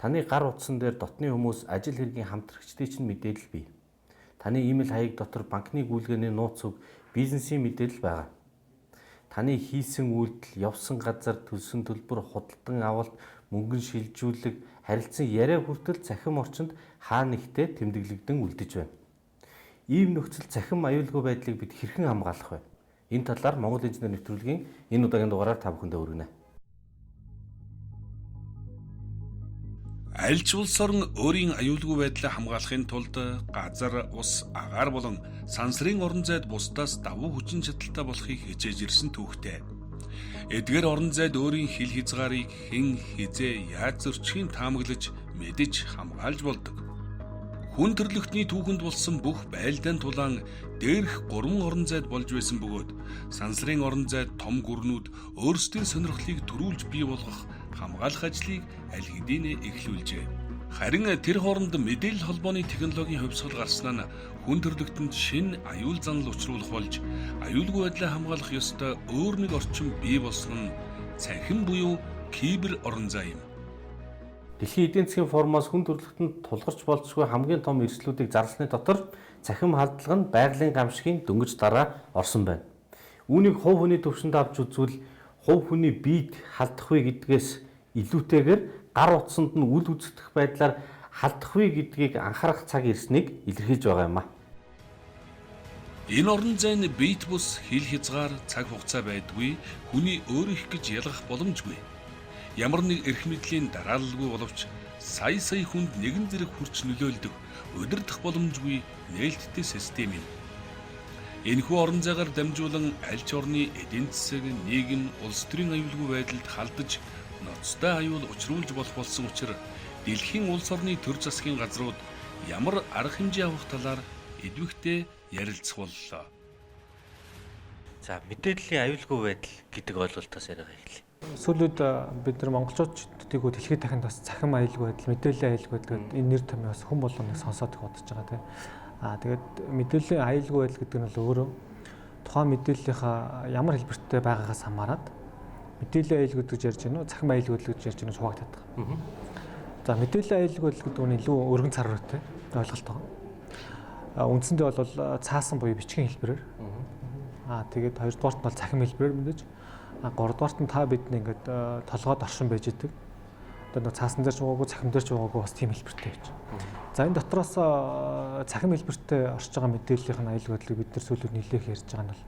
Таны гар утсан дээр дотны хүмүүс ажил хэргийн хамтрагчдын чинь мэдээлэл бий. Таны имэйл хаяг дотор банкны гүйлгээний нууц үг, бизнесийн мэдээлэл байгаа. Таны хийсэн үйлдэл, явсан газар, төлсөн төлбөр, худалдан авалт, мөнгөн шилжүүлэг, харилцан яриа хүртэл цахим орчинд хаа нэгтээ тэмдэглэгдэн үлдэж байна. Ийм нөхцөл цахим аюулгүй байдлыг бид хэрхэн хамгаалах вэ? Энэ талаар Монгол инженер нэвтрүүлгийн энэ удаагийн дугаараар та бүхэндээ хүргэнэ. Аль ч улс орн өөрийн аюулгүй байдлаа хамгаалахын тулд газар, ус, агаар болон сансрын орон зайд бусдаас давуу хүчин чадалтай болохыг хичээж ирсэн түүхтэй. Эдгээр орон зайд өөрийн хил хязгаарыг хэн хизээ яаж зөрчихийг таамаглаж мэдэж хамгаалж болдог. Хүн төрлөختний түүхэнд болсон бүх байлдаан тулаан дээрх 3 орон зайд болж байсан бөгөөд сансрын орон зайд том гүрнүүд өөрсдийн сонирхлыг төрүүлж бий болгох хамгаалах ажлыг аль хэдийнэ эхлүүлжээ. Харин тэр хооронд мэдээлэл холбооны технологийн хувьсгал гарснаа нь хүн төрлөختөнд шинэ аюул занал учруулах болж аюулгүй байдлаа хамгаалах ёстой өөр нэг орчин бий болсон нь цахим буюу кибер орон зай юм. Дэлхийн эдийн засгийн форумоос хүн төрөлхтөнд тулгарч болцгүй хамгийн том эрсдлүүдийг зарласны дотор цахим халдлага нь байгалийн гамшигын дөнгөж дараа орсон байна. Үүнийг хувь хүний төвшөнд авч үзвэл хувь хүний биед халдах вэ гэдгээс илүүтэйгээр гар утсанд нь үл үзэгдэх байдлаар халдах вэ гэдгийг анхаарах цаг ирснийг илэрхийлж байгаа юм а. Энэ орон зай нь биет бус хил хязгаар цаг хугацаа байдгүй, хүний өөрийнх гэж ялгах боломжгүй. Ямар нэг эрх мэдлийн дараалалгүй боловч сая хүнд нэгэн зэрэг хүрч нөлөөлдөг удирдах боломжгүй нээлттэй систем юм. Энэхүү орон зайгаар дамжуулан аль ч орны эдийн засаг, нийгэм, улс төрийн аюулгүй байдалд халдаж ноцтой аюул учруулж болох болсон учраас дэлхийн улс орны төр засгийн газрууд ямар арга хэмжээ авах талаар идэвхтэй ярилцах боллоо. За, мэдээллийн аюулгүй байдал гэдэг ойлголтоос яриага эхэлье. Сүүлд бид нар монголчуудыг дэлхийд дахинд бас цахим аюулгүй байдал, мэдээллийн аюулгүй байдал гэдэг энэ нэр томьёос хүн болгоныг сонсоод их бодож байгаа тийм. Тэгээд мэдээллийн аюулгүй байдал гэдэг нь бол өөрөө тухайн мэдээллийнхаа ямар хэлбэртэй байгаагаас хамаарат мэдээллийн аюулгүй гэж ярьж байна уу, цахим аюулгүй гэж ярьж байна уу хуваагдаад байгаа. За, мэдээллийн аюулгүй гэдэг нь илүү өргөн цар хүрээтэй ойлголт байгаа. Үндсэндээ бол цаасан буюу бичгийн хэлбэрээр. Тэгээд хоёрдугаарт нь бол цахим хэлбэрээр мэдээж. Гуравдугаарт нь та бидний ингээд толгойд оршин байж идэг. Одоо нэг цаасан дээр ч байгаагүй, цахим дээр ч байгаагүй бас тийм хэлбэртэй байж. За, энэ дотроос цахим хэлбэртэй орж байгаа мэдээллийн аюулгүй байдлыг бид нар сүүлд нэлээх ярьж байгаа нь бол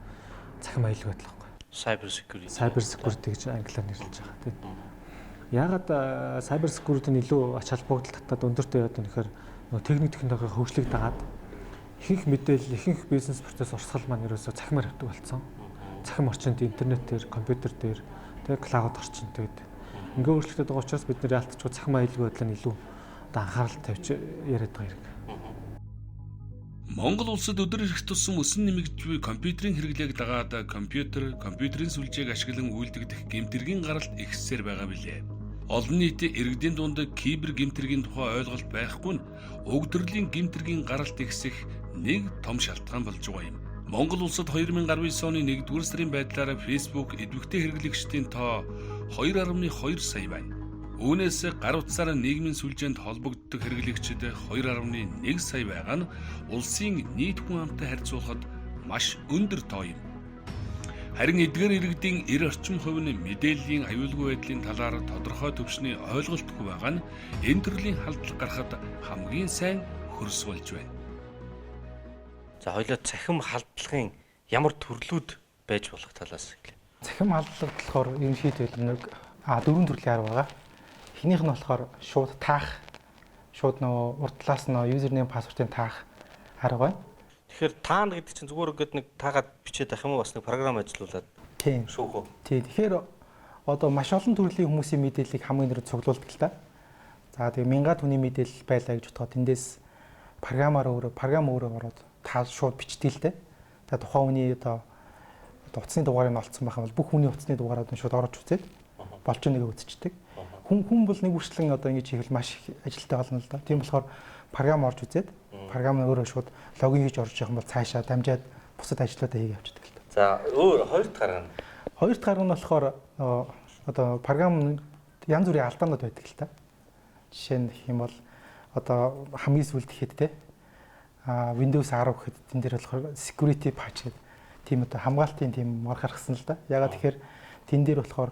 цахим аюулгүй байдал байхгүй. Cyber security гэж англиар нэрлэж байгаа тийм. Яагаад cyber security-ийн илүү ач холбогдол татаад өндөртэй яваад байна гэхээр техник технологийн хөгжлийг дагаад ихэнх мэдээлэл, ихэнх бизнес процесс урсгал маань ерөөсөө цахимаар явдаг болсон. Цахим орчинд интернетээр, компьютер дээр, тэгээ клауд орчинд тэгээд ингээ өөрчлөгдөж байгаа учраас бид нэр ялтчгүй цахим аюулгүй байдлаа илүү одоо анхаарал тавьж яриад байгаа хэрэг. Монгол улсад өдөр ирэх тусам өсөн нэмэгдэж буй компьютерийн хэрэглээг дагаад компьютерийн сүлжээг ашиглан үйлдэгдэх гэмтэргийн гаралт ихсээр байгаа билээ. Олон нийтийн иргэдийн дунд кибер гэмтэргийн тухай ойлголт байхгүй нь уг төрлийн гэмтэргийн гаралт ихсэх нэг том шалтгаан болж байгаа юм. Монгол улсад 2019 оны 1-р сарын байдлаараа Facebook идэвхтэй хэрэглэгчдийн тоо 2.2 сая байна. Үүнээс гар утсаараа нийгмийн сүлжээнд холбогддог хэрэглэгчид 2.1 сая байгаа нь улсын нийт хүн амтай харьцуулахад маш өндөр тоо юм. Харин эдгээр иргэдийн 90 орчим хувь нь мэдээллийн аюулгүй байдлын талаар тодорхой төвшний ойлголтгүй байгаа нь энэ төрлийн халдлага гарахад хамгийн сайн хөрс болж байна. За, хоёулаа цахим халдлагын ямар төрлүүд байж болох талаас эхлэе. Цахим халдлага болохоор ерөнхийдөө нэг 4 төрлийн арга байгаа. Эхнийх нь болохоор шууд таах, шууд нөгөө урд талаас нь юзернейм пассвортын таах арга байна. Тэгэхээр таана гэдэг чинь зүгээр ингээд нэг таагаад бичээд авах юм уу, бас нэг програм ажиллуулад тийм шүүх үү? Тийм. Тэгэхээр одоо маш олон төрлийн хүмүүсийн мэдээллийг хамгийн нэр цуглуулдаг л та. За, тэгээ мянга хүний мэдээлэл байлаа гэж бодоход эндээс програм өөрөө ороод та шууд бичдэг л дээ. За, тухайн хүний одоо утасны дугаарыг олцсон байх юм бол бүх хүний утасны дугаараа шууд орж үзээд болж нэгэ үзчихдэг. Хүн бол нэг үрчлэн одоо ингэж хийвэл маш их ажилтай болно л да. Тийм болохоор програм орж үзээд програм нь өөрөө шууд логин хийж орж явах юм бол цаашаа дамжаад бусад ажлуудаа хийгээ явчихдаг л да. За, хоёр дахь гарга нь. Хоёр дахь гарга нь болохоор одоо програм янз бүрийн алдаанууд байдаг л та. Жишээ нь гэх юм бол одоо хамгийн сүүлд гэхэд те Windows 10 гэхэд тэн дээр болохоор security patch гэдэг тийм одоо хамгаалтын тийм мар гаргасан л да. Ягаад тэгэхээр тэн дээр болохоор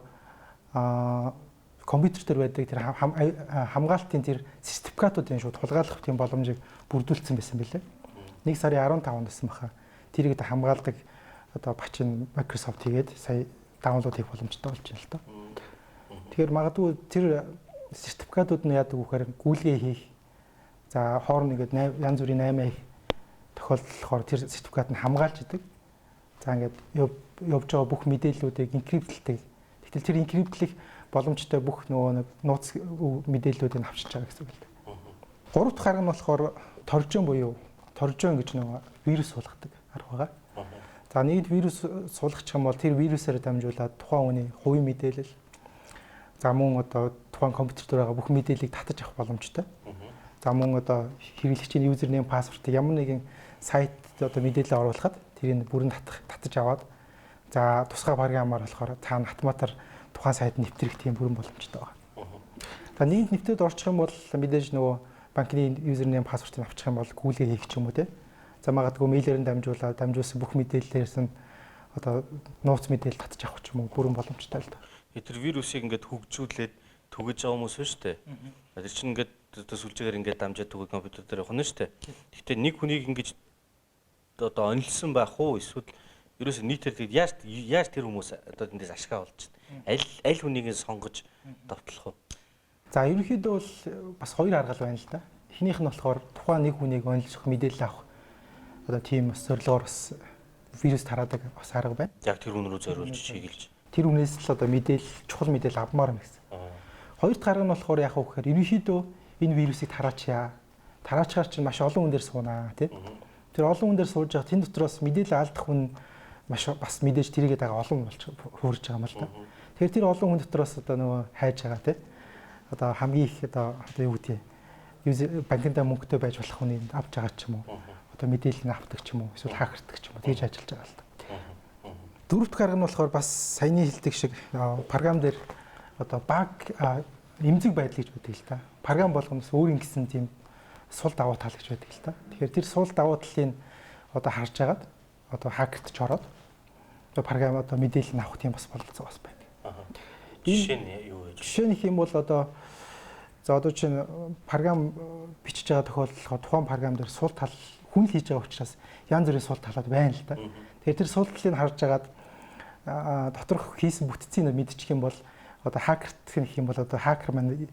компьютер дээр байдаг тэр хамгаалтын тэр сертификатуудын шууд хулгайлах тийм боломжийг бүрдүүлсэн байсан билээ. 1 сарын 15-нд байсан баха. Тэрийг одоо хамгаалдаг одоо бачин Microsoft хийгээд сая даунлоод хийх боломжтой болж байна л да. Тэгэхээр магадгүй тэр сертификатууд нь яадаг вөхөр гүйлгээ хийх. За хоорн ингээд янз бүрийн 8 их тохиолдолд тэр сертификат нь хамгаалж идэг. За ингээд явж байгаа бүх мэдээллүүдийг инкриптлдэг. Тэгтэл тэр инкриптлэх боломжтой бүх нөгөө нууц мэдээллүүдийг авчиж байгаа гэсэн үг л дээ. Гурав дахь арга нь болохоор торжон буюу торжон гэж нөгөө вирус суулгадаг арга байгаа. За нэгд вирус суулгачих юм бол тэр вирусаар дамжуулаад тухайн хүний хувийн мэдээлэл за мөн одоо тухайн компьютер дээр байгаа бүх мэдээллийг татаж авах боломжтой. За мөн одоо хэрэглэгчийн юзернейм пассвортыг ямар нэгэн сайт одоо мэдээлэл оруулахад тэрийг бүрэн татаж аваад за тусгай програмаар болохоор цаана автоматар тухайн сайд нэвтрэх тийм бүрэн боломжтой байна. За нэгд нэвтрээд орчих юм бол мэдээж нөгөө банкны юзернейм пассвортыг авчих юм бол гүйлгээ хийх ч юм уу те. За магадгүй мэйлээр нь дамжуулсан бүх мэдээллээс нь одоо нууц мэдээлэл татаж авах ч юм уу бүрэн боломжтой л да. Тэр вирусыг ингээд хөгжүүлээд түгэж байгаа хүмүүс шүү дээ. Тэр чинь ингээд сүлжээгээр ингээд дамжаад түгэх компьютер дээр явах нь шүү дээ. Гэхдээ нэг хүнийг ингэж одоо онилсон байх уу эсвэл ерөөсөө нийтээр яаж тэр хүмүүс одоо эндээс ашиг олж байна? Аль хүнийг сонгож давтлах уу? За ерөнхийдөө бол бас хоёр арга байна л да. Эхнийх нь болохоор тухайн нэг хүнийг онилжих мэдээлэл авах одоо тийм зорилгоор бас вирус тараадаг бас арга байна. Яг тэр хүн рүү зориулж чиглэж. Тэр хүнээс л одоо чухал мэдээлэл авмаар юм гэсэн. Хоёр дахь арга нь болохоор яах вэ гэхээр ерөнхийдөө энэ вирусыг тараачаа. Тараачаар чинь маш олон хүн дээр суунаа тий. Тэр олон хүн дээр сууж байгаа тэн дотроос мэдээлэл алдах хүн маш бас мэдээж тэрийгээ дагаа олон болж хуурж байгаа юм л да. Тэгэхээр тэр олон хүн дотроос одоо нөгөө хайж байгаа тий. Одоо хамгийн их одоо юу гэдэг банкнда мөнгөтэй байж болох хүний авч байгаа ч юм уу. Одоо мэдээлэл нь авдаг ч юм уу. Эсвэл хакердаг ч юм уу. Тэгж ажиллаж байгаа л да. Дөрөв дэх арга нь болохоор бас саяны хэлдэг шиг програм дээр одоо баг эмзэг байдал гэж байдаг л да. Програм болгоноос өөр ингэсэн тийм сул давуу тал гэж байдаг л да. Тэгэхээр тэр сул давуу талыг одоо харж агаад одоо хакерт ч ороод одоо програм одоо мэдээлэл нь авах тийм бас бололцоо бас байна. Жишээ нь юу вэ? Жишээ нь хэм бол одоо за одоо чинь програм бичиж байгаа тохиолдолд тухайн програм дээр сул тал хүн л хийж байгаа учраас янз бүрийн сул талууд байна л да. Тэгэхээр тэр сул талыг харж агаад доторх хийсэн бүтцийг мэдчих юм бол одоо хакерт гэх юм бол одоо хакер маань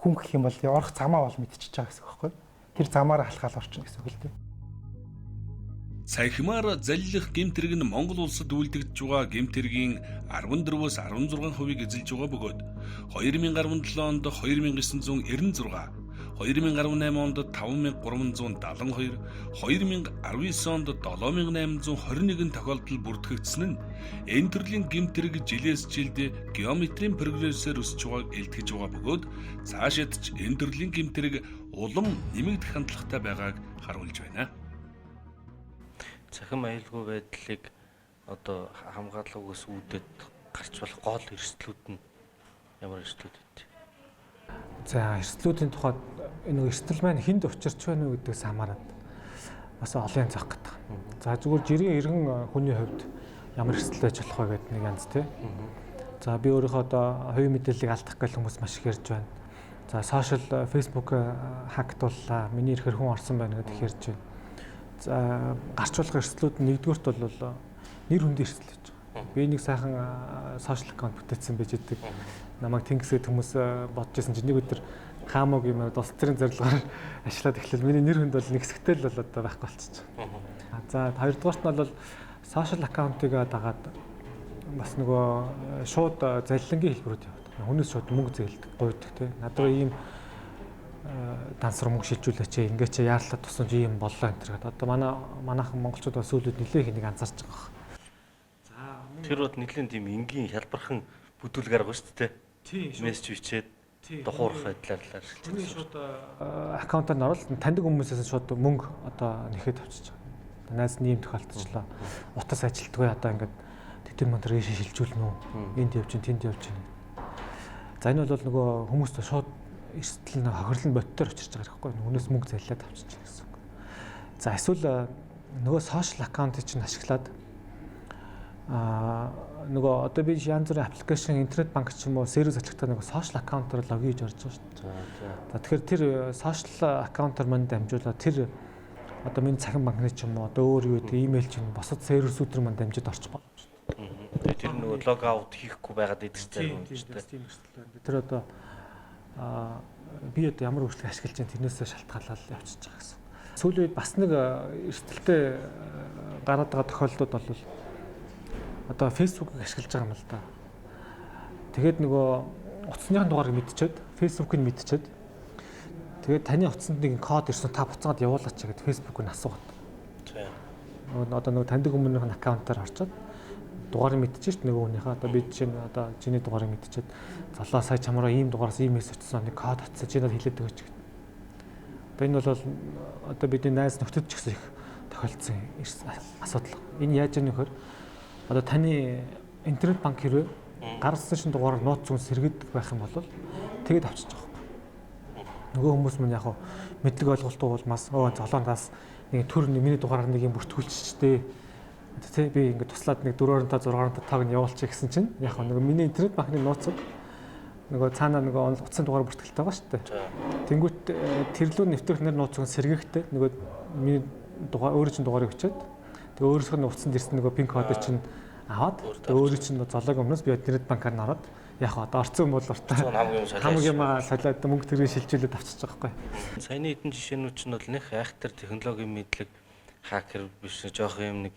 хүн гэх юм бол орох замаа бол мэдчихэж байгаа гэсэн үг байхгүй. Тэр замаараа халахаар орчихно гэсэн үг л дээ. Цахимаар залилах гэмтэрэг нь Монгол улсад үйлдэгдэж байгаа гэмтэргийн 14-өөс 16%-ийг эзэлж байгаа бөгөөд 2017 онд 2996, 2018 онд 5372, 2019 онд 7821 тохиолдол бүртгэгдсэн нь энэ төрлийн гэмтэрэг жилээс жилд геометрийн прогрессээр өсөж байгааг илтгэж байгаа бөгөөд цаашид ч энэ төрлийн гэмтэрэг улам нэмэгдэх хандлагатай байгааг харуулж байна. Цахим аюулгүй байдлыг одоо хамгаалахгүйс үүдээд гарч болох гол эрсдлүүд нь ямар эрсдлүүд вэ? За эрсдлүүдийн тухайд энэ эрсдэл маань хүнд учирч байна уу гэдгээс хамаарат бас олон зах гэдэг. За зүгээр жирийн эргэн хүний хувьд ямар эрсдэл байж болох вэ гэдэг нэг янз тий. За би өөрийнхөө одоо хувийн мэдээллийг алдах гэх хүмүүс маш их ярьж байна. За сошиал фейсбુક хактууллаа, миний ихээр хүн орсон байна гэдэг ярьж байна. За гарч болох эрсдлүүд нэгдүгürt бол нэр хүндийн эрсдэл гэж байгаа. Би нэг сайхан сошиал аккаунт бүтээсэн байж идэг. Намайг тэнгисгээд хүмүүс бодож байсан чинь нэг өдөр хаамаг юм улс төрийн зорилгоор ажиллаад эхлэв. Миний нэр хүнд бол нэг хэсэгтэй л бол одоо байхгүй болчихсон. За хоёрдугаарт нь бол сошиал аккаунтыг дагаад бас нөгөө шууд залилангийн хэлбэрүүд явдаг. Хүнээс шууд мөнгө зээлдэг, гуйдаг тий. Надад ийм дансар мөнгө шилжүүлээч ингээ чи яарлаа тусамж ийм боллоо энэ төр. Одоо манайхан монголчууд бас сүүлүүд нэлээд хэнийг анзаарч байгаа. За тэр бод нэлийн тийм энгийн хялбархан бүдүүлэг арга шүү дээ. Тийм. Мессеж бичээд дохуурах байдлаар л ажиллаж байна. Шууд аккаунтаар нь орол таньдаг хүмүүсээс шууд мөнгө одоо нэхэд авчиж байгаа. Найз нэм тохиолдчихлоо. Утас ажилтгүй одоо ингээд тэтгэр монтер ийшээ шилжүүлнэ үү? Энд явж гин тэнд явж гин. За энэ бол нөгөө хүмүүст шууд эрсдэл нь хохирлон бодтоор очирч байгаа байхгүй юу? Үнээс мөнгө заллаад авчиж байгаа гэсэн үг. За эсвэл нөгөө сошиал аккаунтыг чинь ашиглаад нөгөө одоо би янз бүрийн аппликейшн интернет банк ч юм уу сервис ашигладаг нөгөө сошиал аккаунтаар логин хийж орж байгаа шүү дээ. За тэгэхээр тэр сошиал аккаунтаар мань дамжуулаад тэр одоо миний цахим банкны ч юм уу одоо өөр юу гэдэг имэйл чинь босод сервисүүдээр мань дамжиж орчих болно шүү дээ. Тэр нөгөө лог аут хийхгүй байгаад идэгтэй юм шүү дээ. Тийм эрсдэл байна. Тэр одоо би одоо ямар үйлчлэг ашиглаж байгаа тэрнээсээ шалтгаалаад явчихж байгаа гэсэн. Сүүлийн үед бас нэг эрсдэлтэй гараад байгаа тохиолдлууд бол одоо Facebook-ыг ашиглаж байгаа юм л да. Тэгээд нөгөө утасны дугаарыг мэдчихэд, Facebook-ыг мэдчихэд тэгээд таны утсанд нэг код ирсэн та буцаад явуулаач гэдэг Facebook-ыг асуугаад. Тийм. Одоо нөгөө таньдаг хүмүүнийхэн аккаунтаар орчоод дугаарыг мэдчихэж шүү дээ нөгөө хүнийхээ. Одоо би жишээ нь одоо чиний дугаарыг мэдчихэд залуу сая чамраа ийм дугаараас ийм мессеж очсон нэг код атсан чи надад хэлээд өгөөч гэдэг. Одоо энэ бол одоо бидний найз нөхдөд ч гэсэн их тохиолдсон асуудал. Энэ яаж яах вэ? Одоо таны интернет банк хэрвээ гаргасан шин дугаараар нууц зүгс сэргэдэг байх юм бол тэгээд авчиж байгаа юм. Нөгөө хүмүүс мань яг мэдлэг ойлголттой болмаас золооноос нэг төр миний дугаараар нэг юм бүртгүүлчихтэй. Тэ би ингээд туслаад нэг 4-5 6-5 таг нь явуулчих гэсэн чинь яг нөгөө миний интернет банкны нууцыг нөгөө цаанаа нөгөө утасны дугаар бүртгэлтэй байгаа шүү дээ. Тэнгүүт тэрлүү нэвтрэх нэр нууцыг сэргээхтэй нөгөө миний дугаар өөрөө чинь дугаарыг өчөөд тэгээ өөрөөх нь утасанд ирсэн нөгөө пин кодыг чинь аваад өөрөө чинь золоог өмнөөс би интернет банкаар нь ороод яг одоо орцсон бол уртаа хамаг юм солиод мөнгө төрөө шилжүүлээд авчиж байгаа байхгүй. Саяны хэдэн жишээнүүд чинь бол нэг хайхтар технологийн мэдлэг хакер биш жоох юм нэг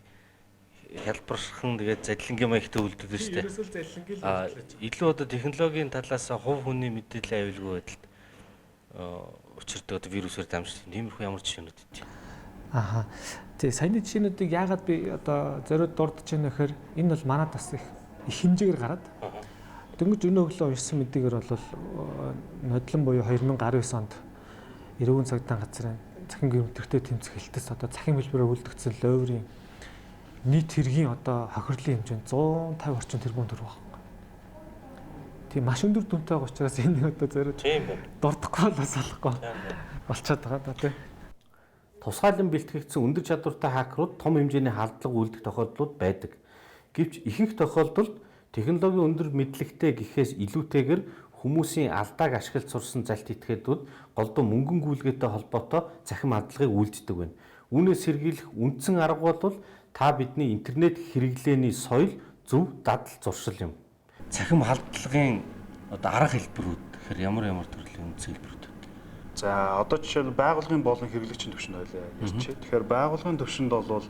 хялбархан тэгээд заллингийн маягтай үлддэг шүү дээ. Ерөөсөө заллингийн л илүү одоо технологийн талаас хувь хүний мэдээлэл аюулгүй байдалд учирдаг одоо вирусээр дамжсан тиймэрхүү ямар жишээнүүд үү? Аха. Тэгээ саяны жишээнүүдийг яагаад би одоо зориуд дурдж байна гэхээр энэ бол манад бас их хэмжээгээр гараад. Дөнгөж өнөө өглөө уншсан мэдээгээр бол нодлон буюу 2019 онд эрүүн цагдаа газрын Цахим гэрмэтгэртэй тэмцэх хэлтэс одоо Цахим хэлбэрээр үлдэгдсэн лойврын нийт хэргийн одоо хохирлын хэмжээ 150 орчим тэрбум төгрөг байна. Тийм маш өндөр дүнтэй байгаа учраас энэ одоо зориуд дурдахгүй болоос алахгүй болчиход байгаа да тийм. Тусгайлан бэлтгэгдсэн өндөр чадвартай хакерууд том хэмжээний халдлага үйлдэх тохиолдлууд байдаг. Гэвч ихэнх тохиолдолд технологийн өндөр мэдлэгтэй гэхээс илүүтэйгээр хүмүүсийн алдааг ашиглаж сурсан залт этгээдүүд голдуу мөнгөн гүйлгээтэй холбоотой цахим алдлагыг үйлддэг байна. Үүнээс сэргийлэх үндсэн арга бол та бидний интернет хэрэглээний соёл зөв дадал зуршил юм. Цахим халдлагын одоо арга хэлбэрүүд гэхээр ямар төрлийн үндсэн хэлбэрүүд? За одоо жишээл байгууллагын болон хэрэглэгчийн түвшинд ойлаа ярьчих. Тэгэхээр байгууллагын түвшинд бол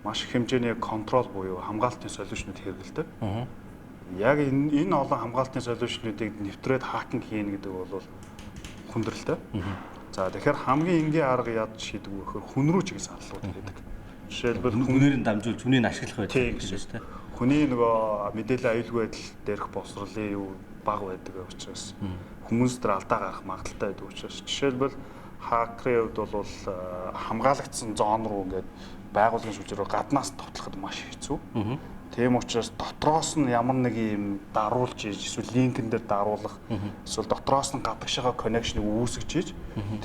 маш их хэмжээний контрол буюу хамгаалтын солиушнууд хэрэгэлдэг. Яг энэ олон хамгаалтын солиушнуудыг нэвтрээд хакинг хийнэ гэдэг бол хүндрэлтэй. За тэгэхээр хамгийн энгийн арга яаж шийдэг вэ гэхээр хүн рүү чиглэсэн хандлууд байдаг. Жишээлбэл хүнээр нь дамжуул хүнийг ашиглах байдаг гэсэн шүү дээ. Хүний нөгөө мэдээлэл аюулгүй байдал дээрх боловсролын юу бага байдаг учраас хүмүүс дээр алдаа гарах магадaltaй байдаг учраас жишээлбэл хакерын хувьд бол хамгаалагдсан зон руу ингээд байгууллагын сүлжээрөөр гаднаас товтлоход маш хэцүү. Тийм учраас дотроос нь ямар нэг юм даруулж ийж эсвэл линкэн дээр даруулах эсвэл дотроос нь гадагшаага коннекшнийг үүсгэж ийж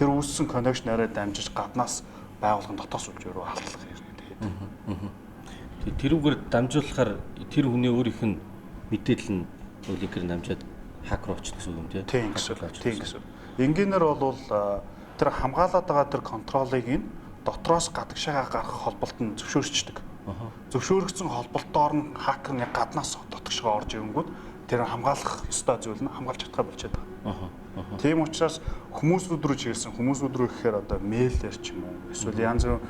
тэр үүссэн коннекшнаараа дамжиж гаднаас байгууллагын дотоос сүлжээрөөр халдлах юм. Тэрүүгээр дамжуулахаар тэр хүний өөрийнх нь мэдээлэл нь линкээр дамжаад хакер очих гэсэн үг юм тийм гэсэн. Энгийнээр бол тэр хамгаалаад байгаа тэр контролыг нь дотроос гадагшаага гарах холболтод зөвшөөрчдөг. Зөвшөөрөгдсөн холболтоор нь хакер нь гаднаас дотгошоо орж ирэнгүүт тэр хамгаалах ёстой зүйл нь хамгаалж чадхаа болчиход байгаа. Тийм учраас хүмүүсүүд рүү чиглэсэн хүмүүсүүд рүү гэхээр одоо мэйлэр ч юм уу эсвэл янз бүрийн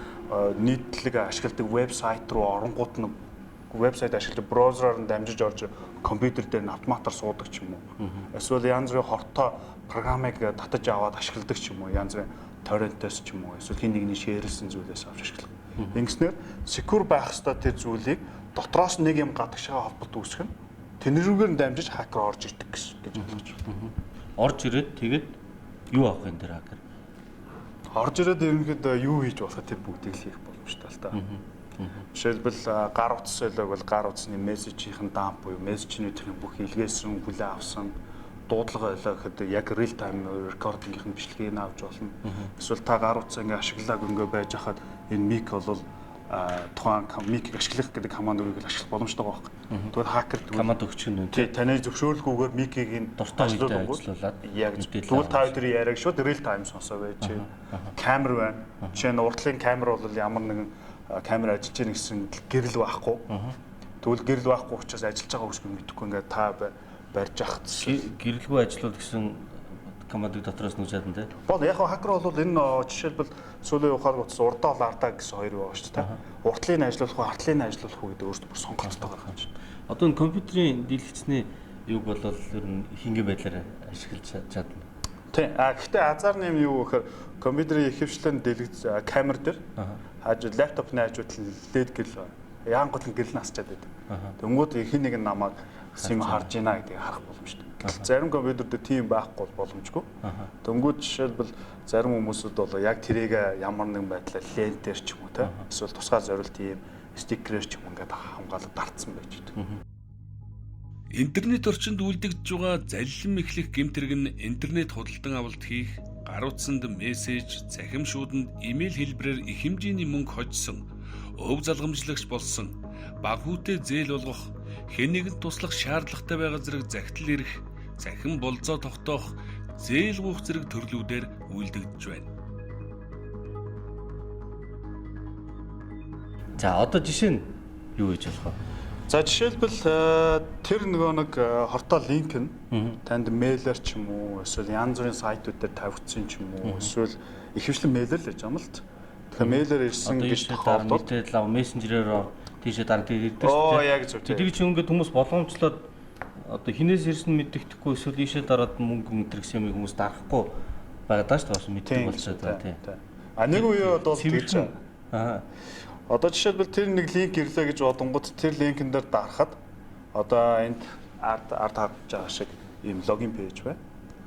нийтлэг ашигладаг вебсайт руу оронгууд нь вебсайт ашиглаж браузераар нь дамжиж орж компьютер дээр нь автоматар суудаг ч юм уу. Эсвэл янз бүрийн хортой програмыг татаж аваад ашигладаг ч юм уу. Янз бүрийн торрентээс ч юм уу. Эсвэл хин нэгний шеэрлсэн зүйлээс авч ашиглах. Ингэснээр secure байх ёстой тэр зүйлийг дотроос нэг юм гадагшаа холболт үүсгэх нь тэнэрүүгээр нь дамжиж хакер орж ирдэг гэж ойлгож байна. Орж ирээд тэгээд юу авах юм дээр хакер? Орж ирээд ерөнхийдөө юу хийж болох тэр бүгдийг л хийх боломжтой л та. Жишээлбэл гар утас байлаг бол гар утасны мессежийн дамп буюу мессежнүүдийн бүх илгээсэн хүлээ авсан дуудлага байлаа гэхэд яг real time recording-ийн бичлэгийг авч болно. Эсвэл та гар утсаа ингээ ашиглаад ингээ байж хахад энэ мик бол тухайн микийг ашиглах гэдэг команд үрийг ашиглах боломжтой байгаа байхгүй. Тэгвэл хакер команд өгч гэнэ. Тий, таны зөвшөөрөлгүйгээр микийг энэ дуртай үедээ ажиллуулад яг тэгвэл та өдөр яриаг шууд real time сонсоо байж. Камер байна. Жишээ нь уртлын камер бол ямар нэгэн камер ажиллаж байгаа гэсэн гэрэл байхгүй. Тэгвэл гэрэл байхгүй учраас ажиллаж байгаа үсгүй мэдэхгүй ингээ та барьж ахт гэрэлгүй ажиллавал гэсэн командыг дотроос нь үзээд нь тий. Бол яг хакер бол энэ жишээлбэл сүүлийн ухаалаг утас урдаа бол ардаа гэсэн хоёр байгаа шүү дээ. Уртлыг ажиллуулах уу, артлыг ажиллуулах уу гэдэг өөрсдөө бүр сонголттой байгаа юм чинь. Одоо энэ компьютерийн дийлэгчний юг бол ер нь хингийн байдлаар ашиглаж чадна. Тий. Гэхдээ азарны юм юу гэхээр компьютерийн ихэвчлэн дэлгэц камер дээр хааж лаптопны хажууд лед гэл яангот нь гэл насчаад байдаг. Тэнгүүд хин нэг намайг сим харж ийна гэдгийг харах боломжтой. Зарим компьютер дээр тийм байхгүй боломжгүй. Тэнгүүд жишээлбэл зарим хүмүүсүүд бол яг тэрийг ямар нэгэн байдлаар лентээр ч юм уу те эсвэл тусгай зорилт ийм стикерээр ч юм ингээд хамгаалаад дартсан байж байдаг. Интернет орчинд үлдэгдэж байгаа заллим эхлэх гэмтэрэг нь интернет худалдан авалт хийх, гар утсанд мессеж, цахим шууданд имэйл хэлбэрээр их хэмжээний мөнгө хожсон, өв залгамжлагч болсон, баг хүүтэй зээл болгох, хэн нэгэнд туслах шаардлагатай байгаа зэрэг захидал ирэх, цахим болзоо тогтоох, зээл гуйх зэрэг төрлүүдээр үлдэгдэж байна. За одоо жишээ нь юу гэж болох вэ? За жишээлбэл тэр нөгөө нэг хортоо линк нь танд мэйлэр ч юм уу эсвэл янз бүрийн сайтууд дээр тавигдсан ч юм уу эсвэл ихэвчлэн мэйлэр л гэж юм л т. Тэгэхээр мэйлэр ирсэн гэж тохиолдолд мэдээлэл мессенжерээр тийшээ дараг ирдэг шүү дээ. Яг зөв. Тэдгийг чи ингээд хүмүүс болгоомжлоод одоо хинээс ирсэн мэддэхгүй эсвэл ийшээ дараад мөнгө мэтэр гэсэн юм хүмүүс дарахгүй байгаа даа шүү дээ. Мэддэг болчиход байна тий. Нэг үе бол тэгж одоо жишээлбэл тэр нэг линк ирлээ гэж бодонгууд тэр линкэн дээр дарахад одоо энд ард харж байгаа шиг ийм логин пэйж байна.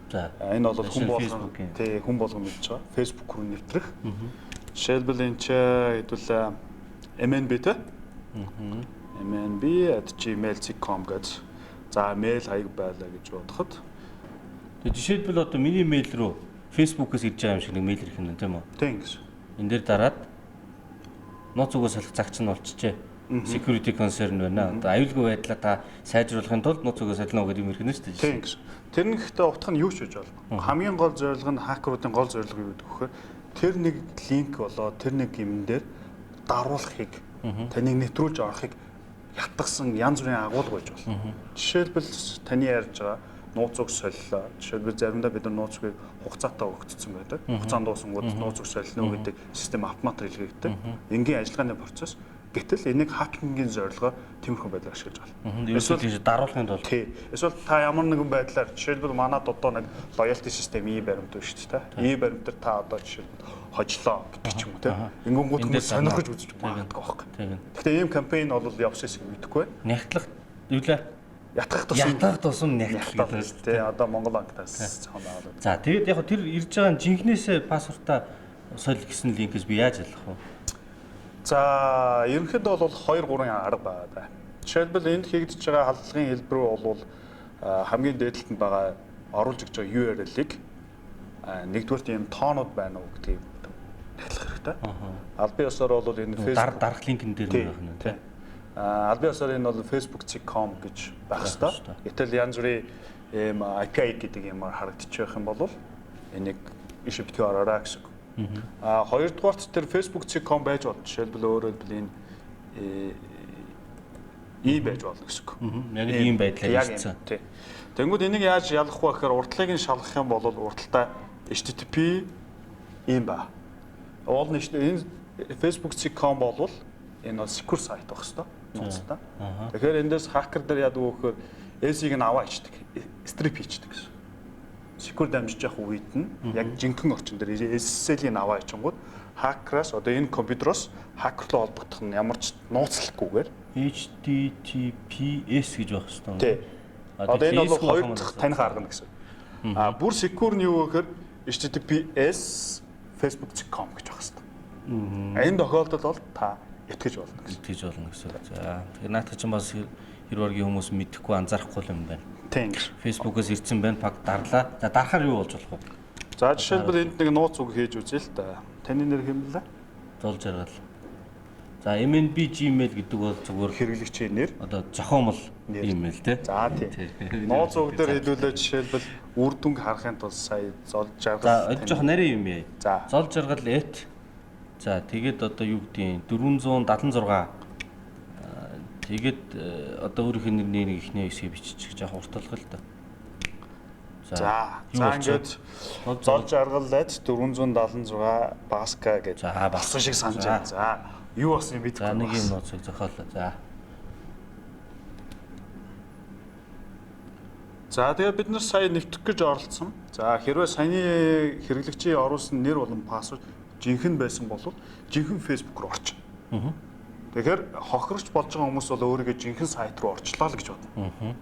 За энэ бол хүн болгон тий хүн болгон мэдж байгаа. Facebook руу нэвтрэх. Жишээлбэл энэ ч хэдүүл MNB те. MNB@gmail.com гэж за мэйл хаяг байлаа гэж бодоход. Тэгээ жишээлбэл одоо миний мэйл рүү Facebook-ээс ирж байгаа юм шиг нэг мэйл ирэх юм тийм үү? Тийм гэж. Энд дээр дараад нууц үгээс салах загч нь болчихжээ. Security concern байна. Одоо аюулгүй байдлаа та сайжруулахын тулд нууц үгээс сална уу гэдэг юм ирэх нь шүү дээ. Тийм гэж. Тэр нь гэхдээ утга нь юу ч гэж болно. Хамгийн гол зорилго нь хакеруудын гол зорилго юу гэдэг вэхээр тэр нэг линк болоо тэр нэг юм дээр даруулахыг таныг нэвтрүүлж орохыг ятгсан янз бүрийн агуулга байж болно. Жишээлбэл таны ярьж байгаа нууц үг солилоо. Жишээлбэл заримдаа бид нар нууц үгийг хугацаатай өгөгдсөн байдаг. Хугацаанд дуусангууд нууц үг солино уу гэдэг систем автомат илгээгддэг. Энгийн ажиллагааны процесс. Гэтэл энийг хакингийн зорилгоор тиймэрхүү байдлаар ашиглаж байна. Эсвэл даруулахын тулд. Тий. Эсвэл та ямар нэгэн байдлаар жишээлбэл манад одоо нэг loyalty system баримт байна шүү дээ. И баримтаар та одоо жишээлбэл хожлоо гэдэг ч юм уу те. Ингэнгүүт хүмүүс сонирхож үзэж магадгүй байхгүй. Гэхдээ ийм кампайн бол явсан шиг мэдэхгүй байна. Нягтлах юу лээ? Ятгах тусам нягтлах гэдэг шүү дээ. Одоо Монгол банкнаас цаана аваад. За тэгээд яг тэр ирж байгаа жинхнээсээ пассвортаа солих гэсэн линкээс би яаж ялах вэ? За ерөнхийдөө бол 2-3 арга байгаа даа. Жишээлбэл энд хийгдэж байгаа халдлагын хэлбэр бол хамгийн дээдлэлтэнд байгаа оруулж өгч байгаа URL-ийг нэгдүгээр тийм тоонууд байна уу гэдгийг нягтлах хэрэгтэй. Албан ёсоор бол энэ Facebook дарах линкэн дээр байх нь тийм. Албан ёсоор энэ бол facebook.com гэж байх хэрэгтэй. Гэтэл янз бүрийн ийм API гэдэг юмар харагдчих байх юм бол энийг иши битгий ороорой гэсэн. Хоёрдугаарт тэр facebook.com байж болно. Жишээлбэл өөрөөр хэлбэл энэ байж болно гэсэн үг. Яг ийм байдлаар ирсэн. Тий. Тэнгүүд энийг яаж ялах вэ гэхээр урдлыг нь шалгах юм бол урдтаа http ийм ба. Уул нь энэ facebook.com бол энэ бол secure сайт байх хэвээр нууцтай. Тэгэхээр эндээс хакер дээр яадаг вэ гэхээр S-ийг нь аваа ичдэг. Strip хийдэг гэсэн. Secure дамжиж явах үед нь яг жинхэнэ орчин дээр SSL-ийг аваа ичингууд хакераас одоо энэ компьютероос хакерлоо холбогдох нь ямар ч нууцлахгүйгээр HTTPS гэж байх хэвээр. Тий. Одоо энэ бол хоёр дахь таних арга нь гэсэн. Бүр secure нь юу гэхээр HTTPS facebook.com гэж байх хэвээр. Энэ тохиолдолд бол та итгэж болно гэсэн. Итгэж болно гэсэн. За тэгэхээр наадах чинь бас хэр баргийн хүмүүс мэдэхгүй анзаарахгүй юм байна. Тийм. Facebook-оос ирсэн байна, пак дарлаа. За дарахаар юу болж болох вэ? За жишээлбэл энд нэг нууц үг хийж үзье л да. Таны нэр хэм блэ? Зол жаргал. За MNB Gmail гэдэг бол зүгээр Хэрэглэгчийн нэр. одоо зохиомл email тий. За тийм. Нууц үг дээр хэлүүлээд жишээлбэл үр дүнг харахын тулд сая зол За жаргал. жоох нарийн юм яа. За. Зол жаргал эт. За тэгээд одоо юу гэдгийг 476 тэгээд одоо өөрийнх нь нэрний нэг ихний хэсгийг биччих жоох урталгал л да. За ингээд зол жаргал лад 476 баска гэж болсон шиг санаж байна. За юу болсон юм бэ? За нэг юм нууцыг зохиоллоо. За тэгээ бид нар сая нэвтрэх гэж оролцсон. За хэрвээ саяны хэрэглэгчийн оруулсан нэр болон пассворд жинхэнэ байсан бол жинхэнэ Facebook руу орчих. Тэгэхээр хохирч болж байгаа хүмүүс бол өөрийгөө жинхэнэ сайт руу орчлоо л гэж бодно.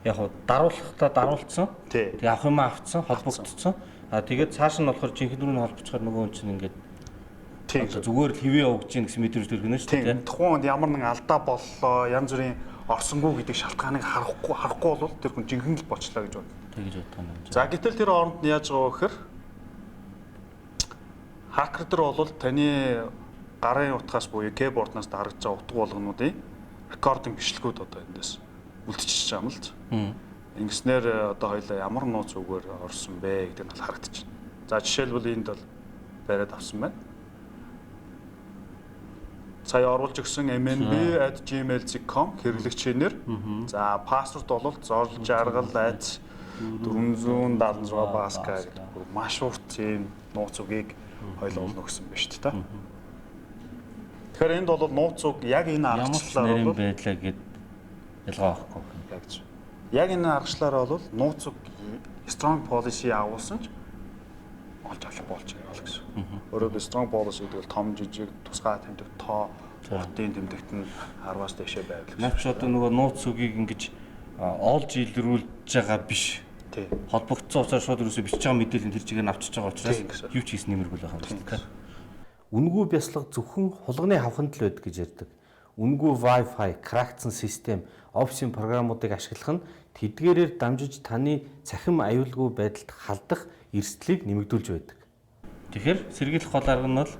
Яг хуу даруулахтаа даруулсан. Тий. Тэгээ авах юм авцсан, холбогдсон. Тэгээд цааш нь болохоор жинхэнэ рүү нь холбоцохоор нөгөө хүн чинь ингээд Тийм. зүгээр л хэвээ өгч гин гэсэн мэдрэмж төргөнө шүү дээ. Тийм. Тухайн үед ямар нэгэн алдаа боллоо, янз бүрийн орсонгүй гэдэг шалтгааныг харахгүй бол тэр хүн жинхэнэ л бочлоо гэж бодно. Тэгж бодох юм. За гэтэл тэр оронд нь яаж байгаа вэ гэхээр хакер дээр бол таны гарын утгаас буюу кейборднаас дарагдж байгаа утга болгонуудын рекординг бичлэгүүд одоо эндээс үлдчихэж байгаа юм л ч. Ингэснээр одоо хоёлаа ямар нууц үгээр орсон бэ гэдэг нь харагдчихна. За жишээлбэл энд бол бариад авсан байна. Сая оруулж өгсөн mnb@gmail.com хэрэглэгчийн нэр. За пассворд бол зол жаргал 476 баска гэдэг маш урт тийм нууц үгийг хоёул өгсөн байна шүү дээ. Тэгэхээр энд бол нууц үг яг энэ аргачлалаар бол байдлаа гэд ялгаа авахгүй. Яг энэ аргачлалаар бол нууц үг strong policy агуулсан ч олж авах болж байгаа л гэсэн. Өөрөөр strong policy гэдэг бол том жижиг тусгай тэмдэг тоо уртын тэмдэгт нь 10-аас дээшээ байвал. Навч одоо нөгөө нууц үгийг ингэж олж илрүүлж байгаа биш. Тий. Холбогдсон учраас шууд ерөөсөө бичиж байгаа мэдээлэл тэр чигээр авчиж байгаа учраас юу ч хийс нэмэргүй л байгаа юм байна. Үнгүй бяцлага зөвхөн хулганы хавханд л байдаг гэж ярьдаг. Үнгүй Wi-Fi, крактсан систем, офисын програмуудыг ашиглах нь тэдгээрээр дамжиж таны цахим аюулгүй байдалд халдах эрсдлийг нэмэгдүүлж байдаг. Тэгэхээр сэргийлэх гол арга нь бол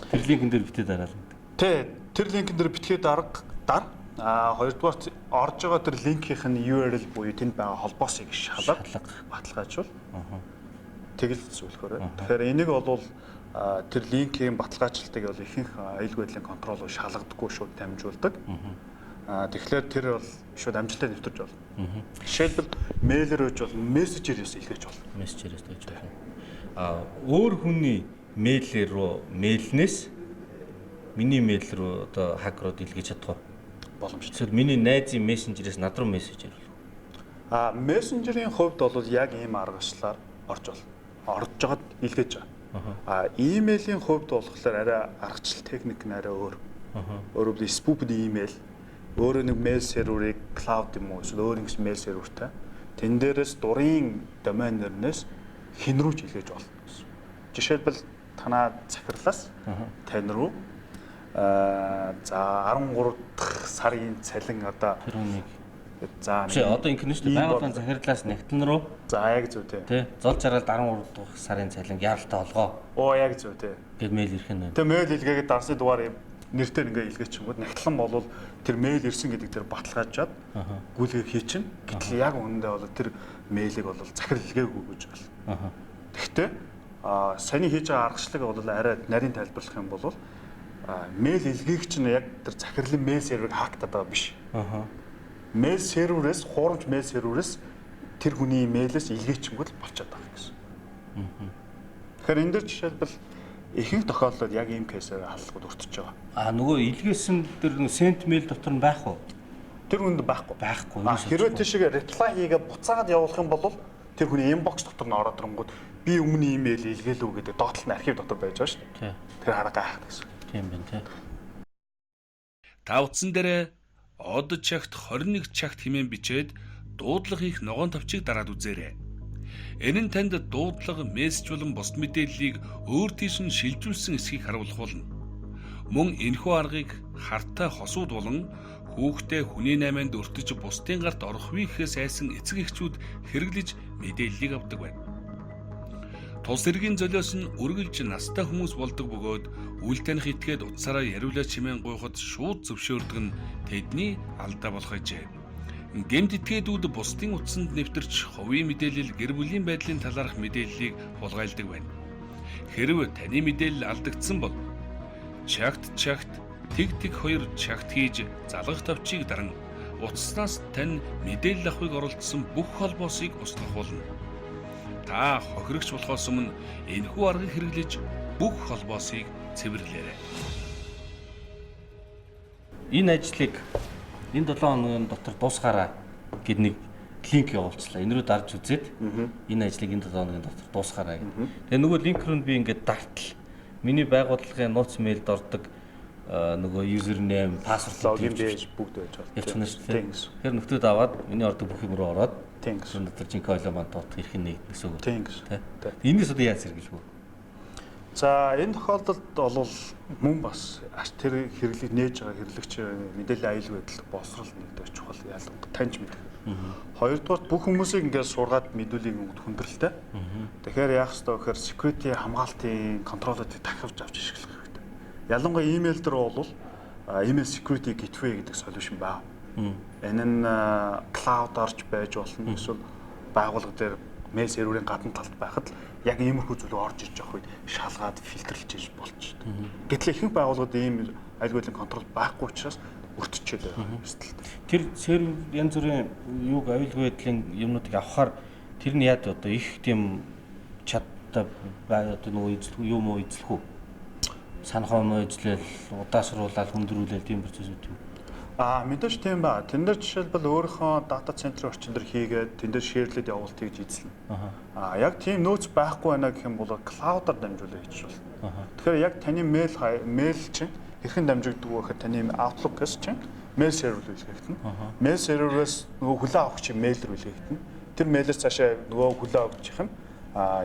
тэр линкэн дээр битээ дараална. Тий, тэр линкэн дээр битгээд хоёрдугаар орж байгаа тэр линкийнх нь URL буюу тэнд байгаа холбоосыг шалгах баталгаажвал тэгэл зөвлөхөөр байна. Тэгэхээр энийг бол тэр линкийн баталгаажлалтыг бол ихэнх аюулгүй байдлын контрол шалгадаггүй шууд дамжуулдаг. Тэгэхээр тэр бол шууд амжилттай нэвтэрч болно. Жишээлбэл мэйлэр өгж бол мессежерээс илгээж болно. Мессежерээс өгж болно. Өөр хүний мэйлэр рүү мэйлнээс миний мэйл рүү одоо хакерууд илгээж чадах боломжтой. Эсвэл миний найзын мессенжерээс над руу мессеж ирвэл. Мессенжерийн хувьд бол яг ийм аргачлалаар орж болно. Орж жагаад илгээж байгаа. Имэйлийн хувьд болохоор арай аргачлал техник нь арай өөр. Өөрөөр хэлбэл spoofed email өөрөө нэг mail серверийг cloud юм уу эсвэл өөр нэг mail сервертэй тэн дээрээс дурын домен нэрнээс хэн рүү ч илгээж болно. Жишээлбэл танаа захирлаас тань руу за 13 дахь сарын цалин одоо тэр үнийг за одоо ингэнэ шүү дээ байгууллагын захирлаас нягтлан руу за яг зөв тий зол жаргал 13 дахь сарын цалин яралтай олгоо яг зөв тий гэж мэйл ирэх нь. Тэгээ мэйл илгээгээд дарсны дугаар юм нэртээр ингээ илгээчихэнгүүт нягтлан болвол тэр мэйл ирсэн гэдэг тэр баталгаажаад гүйлгээ хийчин. Гэтэл яг үнэндээ бол тэр мэйлийг бол захирал илгээгүй гэж байна. Гэхдээ саний хийж байгаа аргачлалыг бол арай нарийн тайлбарлах юм бол мэйл илгээгч нь яг тэр захирлын мэйл серверыг хактаад байгаа биш. Мэйл серверээс хуурамч мэйл серверээс тэр хүний мэйлээс илгээчихэнгүүт болчиход байгаа гэсэн. Тэгэхээр энэ дэр жишээлбэл ихэнх тохиолдолд яг ийм кейсээр халдлагууд өртөж байгаа. Нөгөө илгээсэн тэр sent mail дотор нь байх уу? Тэр хүнд байхгүй. Байхгүй. Хэрвээ тийшээ reply хийгээ буцаагаад явуулах юм бол тэр хүний inbox дотор нь ороод ирэнгүүт би өмнө имэйл илгээлүү гэдэг доотлол нь архив дотор байж байгаа шүү дээ. Тэр хараа гайхах гэсэн. Тийм байна тий. Та утсан дээр од чагт 21 чагт хэмээн бичээд дуудлага хийх ногоон тавчийг дараад үзээрэй. Энэ нь танд дуудлага, мессеж болон бусд мэдээллийг өөр тийш нь шилжүүлсэн эсхийг харуулах болно. Мөн энэхүү аргыг хартай хосууд болон хүүхдээ хүний найманд өртөж бусдын гарт орохгүй гэхээс айсан эцэг эхчүүд хэрэглэж мэдээллийг авдаг байна. Тус хэргийн золиос нь үргэлж настай хүмүүс болдог бөгөөд үл таних итгээд утсаараа яриулаа чимээн гуйхад шууд зөвшөөрдөг нь тэдний алдаа болох ажээ. Гэмт итгээдүүд бусдын утсанд нэвтэрч хувийн мэдээлэл гэр бүлийн байдлын талаарх мэдээллийг хулгайлдаг байна. Хэрв таны мэдээлэл алдагдсан бол чагт тэг хоёр чагт хийж залгах тавчийг даран утаснаас тань мэдээлэл авахыг оролдсон бүх холбоосыг устгах болно. Та хохирогч болохоос өмнө энэхүү аргыг хэрэглэж бүх холбоосыг цэвэрлээрэй. Энэ ажлыг энэ 7 хоногийн дотор дуусгаараа гэд нэг линк явуулчихлаа. Энэ рүү дарж үзээд энэ ажлыг энэ 7 хоногийн дотор дуусгаараа гэх. Тэгээ нөгөө линк рүү би ингээд дартал миний байгууллагын нууц мэйлд ордог нөгөө юзернейм, пассворд логин байж бүгд байж байна. Явчихна шүү дээ. Тэгэхээр нөтөд аваад миний ордог бүх юм руу ороод Тэнгис. Өнөөдөр жинхэнэ ойлоо манд тот хэрхэн нэгдэх гэсэн үг. Тэнгис. Энэс одоо яаж сэргэлгүй? За энэ тохиолдолд бол мөн бас тэр хэрэглэг нээж байгаа хэрэглэгч мэдээллийн аюулгүй байдал боловсрол нэгдэж чухал ялангуяа таньж мэдэх. Хоёрдугаар бүх хүмүүсийг ингээд сургаад мэдүүлэх өнгөд хүндрэлтэй. Тэгэхээр яах ёстой вэ гэхээр security хамгаалтын контролуудыг дахивж авч ашиглах хэрэгтэй. Ялангуяа email дээр бол email security gateway гэдэг solution байна. Энэ нь cloud орж байж болно. Эсвэл байгууллага дээр mail серверийн гадна талд байхад яг иймэрхүү зүйл орж иж явах үед шалгаад фильтрлж иж болчих. Гэтэл ихэнх байгууллагууд ийм аюулгүй контрол байхгүй учраас өртчихөд байгаа юм шүү дээ. Тэр сервер янз бүрийн юуг аюулгүй байдлын юмнуудыг авахаар тэр нь яад одоо их тийм чадтай одоо нөгөө эзлэх юм уу эзлэх үү? Санахоо эзлэл, удаашруулаад хүндрүүлэл тийм процессүүд юм. Мэдээж тийм ба. Тэн дээр жишээлбэл өөрийнхөө дата центрийн орчин дээр хийгээд тэн дээр шеэрлээд явуултыг эзэлнэ. Яг тийм нөөц байхгүй байна гэх юм бол клаудаар дамжуулаад хийж болно. Тэгэхээр яг таны мэйл чинь хэрхэн дамжигддаг вэ гэхээр таны Outlook-ээс чинь мэйл сервер рүү илгээгдэнэ. Мэйл серверээс нөгөө хүлээн авах чинь мэйл рүү илгээгдэнэ. Тэр мэйлээс цаашаа нөгөө хүлээн авахчих нь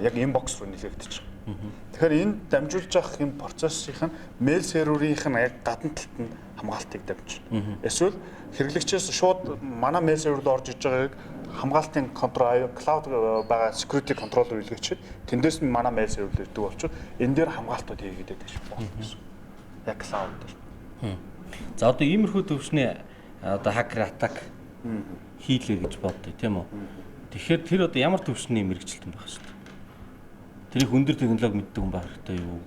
яг inbox руу нэлэгдэж байгаа. Тэгэхээр энэ дамжуулж явах юм процессийн мэйл серверийнх нь яг гадна талд нь хамгаалтыг дамжуулна. Эсвэл хэрэглэгчээс шууд манай мэйл сервер рүү орж иж байгааг хамгаалтын контрол cloud байгаа security control руу илгээчихэд тэндээс нь манай мэйл сервер рүү ирдэг болчиход энэ дээр хамгаалтууд хийгээд байж болно гэсэн. Яг cloud дээр. За одоо иймэрхүү төвшний одоо хакер атак хийлээ гэж бодъё тийм үү? Тэгэхээр тэр одоо ямар төвшний мэрэгчлэлтэн байх шүү дээ. Тэрийг өндөр технологи мэддэг хүн байх хэрэгтэй юу?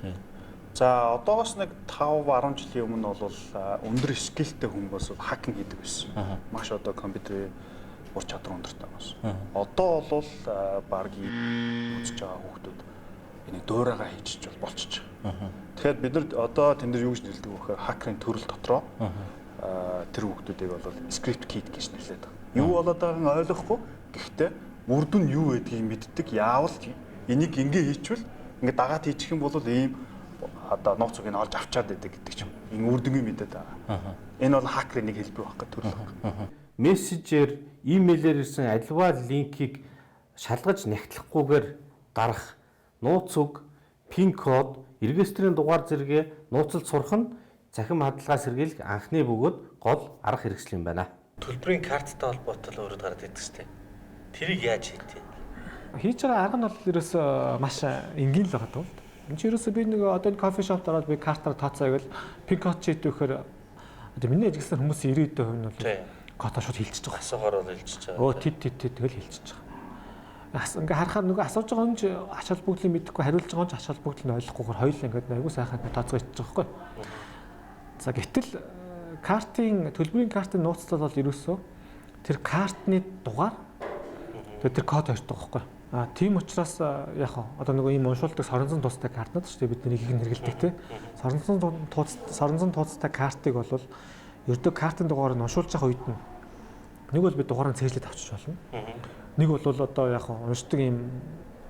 Тийм. За одоогоос нэг 5-10 жилийн өмнө бол өндөр скиллтэй хүмүүс хакинг хийдэг байсан. Маш одоо компьютерийн ур чадвар өндөртэй байсан. Одоо бол баг үзэж байгаа хүмүүс энийг дуурайгаа хийчих болчихж байгаа. Тэгэхээр бид нар одоо тэн дээр юу гэж нэрлэдэг вэ гэхээр хакерын төрөл дотроо тэр хүмүүсийг бол script kit гэж нэрлэдэг байгаа. Юу болоод байгааг ойлгохгүй. Гэхдээ үр дүн юу гэдгийг мэддэг. Яавал энийг ингээ хийчихвэл ингээ дагаад хийчих юм бол ийм одоо нууцыг нь олж авчаад байдаг гэдэг ч юм. Энэ үр дүнгийн мэдээд байгаа. Энэ бол хакерын нэг хэлбэр байх гэдэг төрөл байна. Мессежээр, имэйлээр ирсэн аливаа линкийг шалгаж нягтлахгүйгээр дарах нууц үг, пин код, регистрийн дугаар зэрэгэ нууцлж сурах нь цахим хадгалгаа сэргийлэх анхны бөгөөд гол арга хэрэгсэл юм байна. Төлбөрийн карттай холбоотой л өөрөд гараад идэх штеп. Тэрийг яаж хийдэг? Хийж байгаа арга нь бол ерөөсөө маш энгийн л байгаа даа. Энд чинь ерөөсөө би нэг одоо энэ кофе шопт ороод би картаар тооцоог л пин код чийт өгөхөр одоо миний ажилласан хүмүүсийн 90% нь бол кодоо шууд хилчиж байгаа. Асуугаар бол хилчиж байгаа. Өө тэд тэгэл хилчиж байгаа. Ингээ харахаар нөгөө асууж байгаа хүн ч ач холбогдлыг мэдэхгүй хариулж байгаа хүн ч ач холбогдлыг ойлгохгүйгээр хоёул ингээд айгуу сайхан тооцоо ичиж байгаа байхгүй. За гэтэл картын төлбөрийн картын нууцлал бол ерөөсөө тэр картны дугаар тэр код хоёртой байхгүй. Тийм учраас яг одоо нөгөө ийм уншуулдаг соронзон тустай картнууд шүү дээ бидний их хэрэгэлдэг те. Соронзон тустай картыг бол ердөө картын дугаарыг уншуулж байгаа үед нь нэг бол би дугаараа цээжлээд авчиж болно. Нэг бол одоо яг уншдаг ийм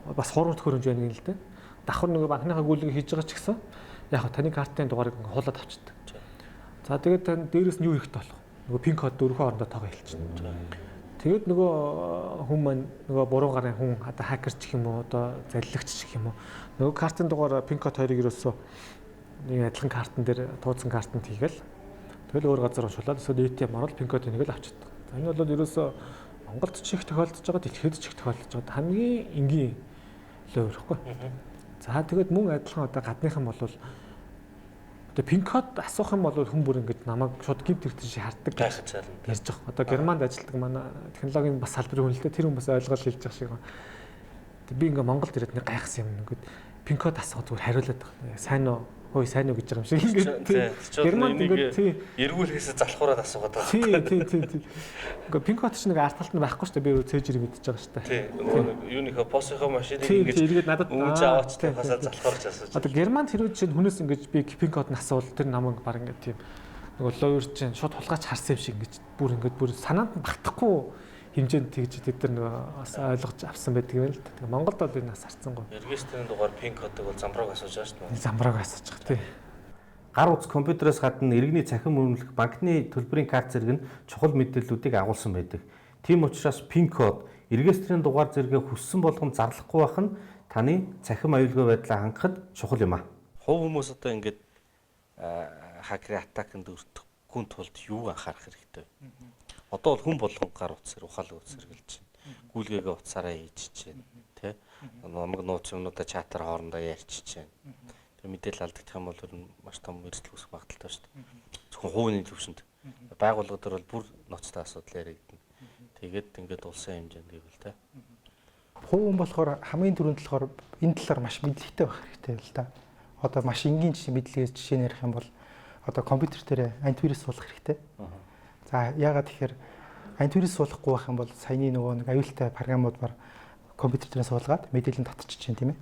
бас хуруур төхөөрөмж байна гэнэ л дээ. Давхар нөгөө банкныхаа гүйлгээ хийж байгаа ч гэсэн яг таны картын дугаарыг хуулаад авчдаг. За тэгээд тань дээрээс нь юу хийхтэй болох? Нөгөө пин код дөрвөн хоорондоо тоогоо хэлчихнэ. Тэгээд нөгөө хүн маань нөгөө буруу гарын хүн одоо хакерч гэх юм уу одоо залилагч гэх юм уу нөгөө картын дугаар пин код хоёрыг ерөөсөө нэг адилхан картан дээр тууцсан картанд хийгээл Тэгэл өөр газар уншуулаад эсвэл ATM орол пин кодыг нэг л авчихдаг. За энэ бол ерөөсөө Монголд ч их тохиолдож байгаа, дэлхийд ч их тохиолдож байгаа. Хамгийн энгийн лөө ирэхгүй. За тэгээд мөн адилхан одоо гадныхан бол одоо пин код асуух юм бол хүн бүр ингэж намайг шууд гимт хэрэгтэн харддаг гэж ярьж байгаа. Одоо Германд ажилладаг манай технологийн бас салбарын хүн л дээ тэр хүн бас ойлгол хэлж байгаа шиг байна. Би ингээ Монголд ирээд нэг гайхсан юм ингээд пин код асуугаад зүгээр хариулаад байгаа. Сайн уу? Хөөе сайн уу гэж байгаа юм шиг ингээд. Германд ингээд эргүүлэхээс залхуураад асуугаад байгаа. Тий. Ингээ пин код чинь нэг арт талд нь байхгүй шүү дээ. Би цээжэр мэдчихэж байгаа шүү дээ. Тий. Юуныхаа посынхаа машиныг ингэж надад өөж аваач тахасаа залхуурч асууж. Одоо Германд хэрвээ чинь хүнээс ингэж би пин код нь асуувал тэр намайг баг ингээд тийм нөгөө лойер чинь шууд хулгайч харсан юм шиг ингэж бүр санаанд нь багтахгүй хэмжээнд тэгж тэд нар бас ойлгож авсан байдаг юм л да. Тэгээ Монголд бол энэ бас харцсангүй. Регистрийн дугаар пин кодыг бол замбрааг асууж байгаа шүү дээ. Замбрааг асууж байгаа тий. Гар утас компьютероос гадна иргэний цахим үнэлэх банкны төлбөрийн карт зэрэг нь чухал мэдээллүүдийг агуулсан байдаг. Тийм учраас пин код, регистрийн дугаар зэрэгээ хүссэн болгон зарлахгүй байх нь таны цахим аюулгүй байдлаа хангахад чухал юм а. Хувь хүмүүс одоо ингээд хакерын атаканд өртөхгүй тулд юу анхаарах хэрэгтэй вэ? Одоо бол хүн болгон гар утсаар ухаалаг утсаар гэлж байна. Гүйлгээгээ утсаараа хийж чинь, тэ? Намаг нууц юмнуудаа чатаар хоорондоо ярьчих чинь. Тэгээ мэдээлэл алдагдах юм бол маш том эрсдэл үүсэх магадaltaй шүү дээ. Зөвхөн хувийн төвшөнд байгууллага дээр бол бүр ноцтой асуудал яригдана. Тэгээд ингээд улсын хэмжээнд гэвэл тэ. Хувийн болохоор хамгийн түрүүнд болохоор энэ талаар маш мэдлэгтэй байх хэрэгтэй л да. Одоо маш энгийн мэдлэгээс жишээ ярих юм бол одоо компьютер дээр антивирус суулгах хэрэгтэй. За яагаад тэгэхээр антивирус суулгахгүй байх юм бол саяны нөгөө нэг аюултай програмууд компьютер дээр суулгаад мэдээлэл татчих чинь тийм ээ.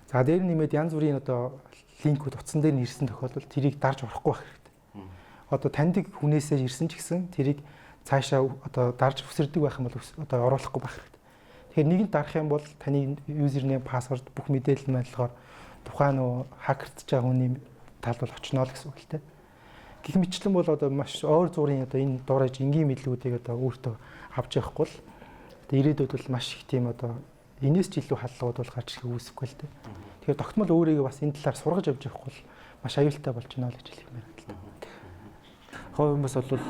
За дээр нэмээд янз бүрийн одоо линкүүд утсан дээр нь ирсэн тохиолдолд тэрийг дарж орохгүй байх хэрэгтэй. Одоо таньдаг хүнээсээ ирсэн ч гэсэн тэрийг цаашаа одоо дарж өсөрдөг байх юм бол одоо оруулахгүй байх хэрэгтэй. Тэгэхээр нэгэнд дарах юм бол таны юзернейм, пассворд бүх мэдээлэл нь болохоор тухайн нөгөө хакердж байгаа хүний талд бол очно л гэсэн үг л дээ. Гэх мэтлэн бол одоо маш ойр зургийн одоо энэ дуурайж энгийн мэдлгүүдийг одоо өөртөө авч явахгүй л ирээдүйд бол маш их тийм одоо энэс ч илүү халдлагууд бол гарч ирэх үүсэхгүй л дээ. Тэгэхээр тогтмол өөрийгөө бас энэ талаар сургаж явж явахгүй бол маш аюултай болж байна л гэж хэлэх юм байна л да. Хувь хүмүүс бол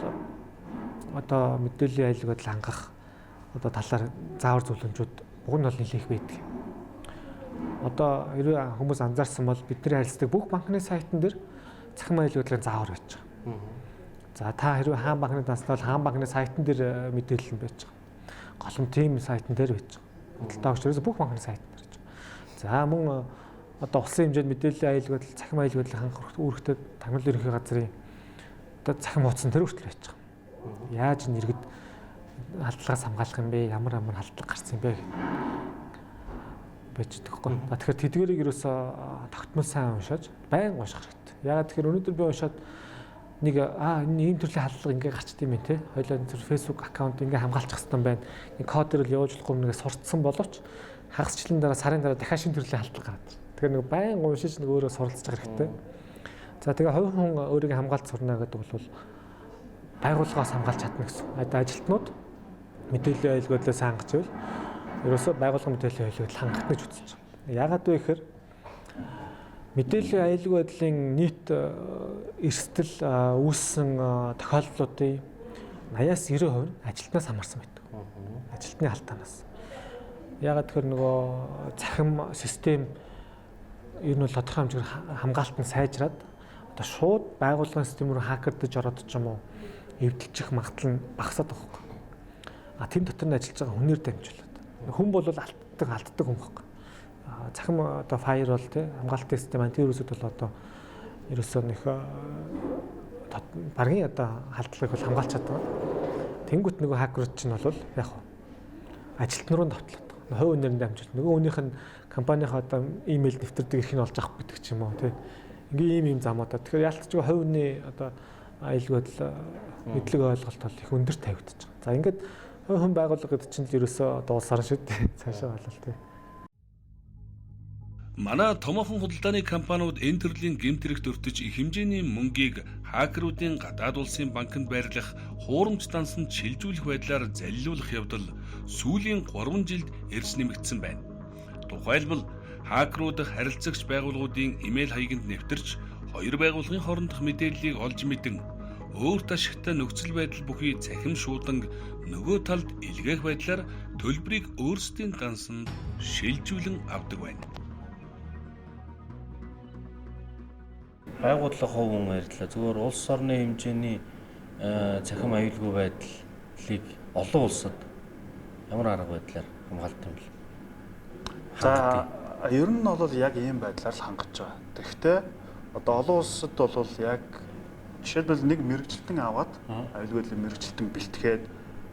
одоо мэдээллийн аюулгүй байдал хангах одоо талаар заавар зөвлөмжүүд уг нь бол нэлээх байдаг. Одоо хэрвээ хүмүүс анзаарсан бол бидний харилцдаг бүх банкны сайтн дээр цахим аюулгүй байдлын заавар байж байгаа. За та хэрвээ хаан банкны данснаа бол хаан банкны сайтн дээр мэдээлэл нь байж байгаа. Голом тим сайтн дээр байж байгаа. Худалдаа авч бүх банкны сайтн дээр байж байгаа. За мөн одоо улсын хэмжээнд мэдээллийн аюулгүй байдал, цахим аюулгүй байдлыг хангах үүрэгтэй тагнуулын ерөнхий газрын одоо цахим хуудсан дээр хүртэл байж байгаа. Яаж нэргэд халдлагаас хамгаалах юм бэ? Ямар халдлага гарсан юм бэ? Байж байгаа юм. Тэгэхээр тэдгэрийг ерөөсөө тогтмол сайн уншааж байнга унших хэрэгтэй. Яагаад тэгэхээр өнөөдөр би уншаад нэг ийм төрлийн халдлага ингээ гарчд юм те. Хойлоо тэр Facebook аккаунт ингээ хамгаалчих хэвээр байна. Нэг кодер л явуулж болохгүй нэгэ сурцсан боловч хагасчлан дараа сарын дараа дахиад шинэ төрлийн халдлага гараад. Тэгэхээр нэг байнга уншиж нэг өөрөө суралцж байгаа хэрэгтэй. За тэгээ хувь хүн өөрийгөө хамгаалж сурна гэдэг бол байгууллагаас хамгаалж чадна гэсэн. Ажилтнууд мэдээллийн аюулгүй байдлаас хангаж ивэл ерөөсөө байгууллага мэдээллийн аюулгүй байдал хангах гэж үзэж байгаа. Яагаад вэ гэхээр мэдээллийн аюулгүй байдлын нийт эрсдэл үүссэн тохиолдлуудын 80-90% нь ажилтнаас хамаарсан байдаг. Ажилтны халтаанаас. Яагаад тэгэхээр нөгөө цахим систем ер нь бол тодорхой хэмжээгээр хамгаалалт нь сайжраад одоо шууд байгууллагын систем рүү хакердж ороод ч юм уу эвдэлчих магадлал нь багасаад байгаа юм. Тэм дотор нь ажиллаж байгаа хүнээр дамжуулаад. Хүн бол алддаг хүн байхгүй. Цахим одоо файрвол тий хамгаалтын систем антивирусууд бол одоо ерөөсөө нөх багийн одоо халдлагыг бол хамгаалж чаддаг. Тэнгүүт нөгөө хакерууд чинь бол яг ажилтнууд руу давтлаад. Хувь үнээр нь дамжуулт. Нөгөө хүнийх нь компанийнхаа одоо имэйл нэвтрдэг эрх нь олж авах гэдэг ч юм уу тий. Ингийн ийм замуудаа. Тэгэхээр яалтчгүй хувь хүний одоо аюулгүй байдал мэдлэг ойлголт бол их өндөр тавигдаж байгаа. За ингээд хүн байгууллага гэдэг чинь л ерөөсөө одоо улс орн шүү дээ. Цаашаа болол тий. Манай томоохон худалдааны компаниуд энэ төрлийн гэмт хэрэгт өртөж их хэмжээний мөнгийг хакеруудын гадаад улсын банкнд байрлах хуурамч дансанд шилжүүлэх байдлаар залилуулах явдал сүүлийн 3 жилд эрс нэмэгдсэн байна. Тухайлбал хакерууд харилцагч байгууллагуудын имэйл хаяганд нэвтэрч хоёр байгууллагын хоорондох мэдээллийг олж мэдэн өөрт ашигтай нөхцөл байдал бүхий цахим шууданг нөгөө талд илгээх байдлаар төлбөрийг өөрсдийн дансанд шилжүүлэн авдаг байна. Байгууллага хувь хүн ярьдлаа. Зүгээр улс орны хэмжээний цахим аюулгүй байдлыг олон улсад ямар арга байдлаар хамгаалдаг юм бэ? За ер нь бол яг ийм байдлаар л хангаж байгаа. Тэгэхдээ одоо олон улсад бол яг жишээлбэл нэг мэрэгчлэлтэн аваад аюулгүй байдлын мэрэгчлэлтэн